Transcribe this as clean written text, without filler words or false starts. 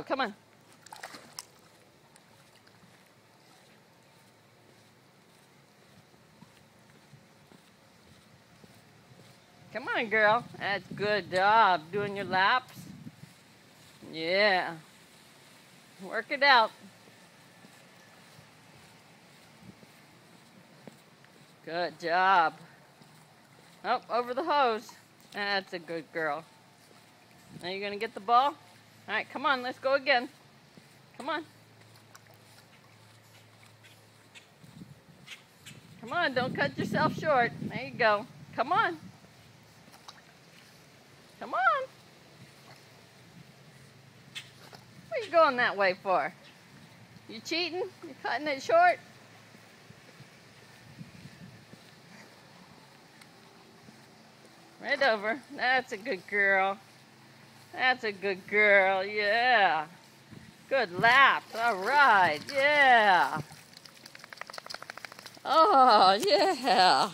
Come on. Come on, girl. That's good job doing your laps. Yeah. Work it out. Good job. Oh, over the hose. That's a good girl. Now you're going to get the ball? All right, come on. Let's go again. Come on. Come on. Don't cut yourself short. There you go. Come on. Come on. What are you going that way for? You cheating? You cutting it short? Right over. That's a good girl. That's a good girl. Yeah. Good laps. All right. Yeah. Oh, yeah.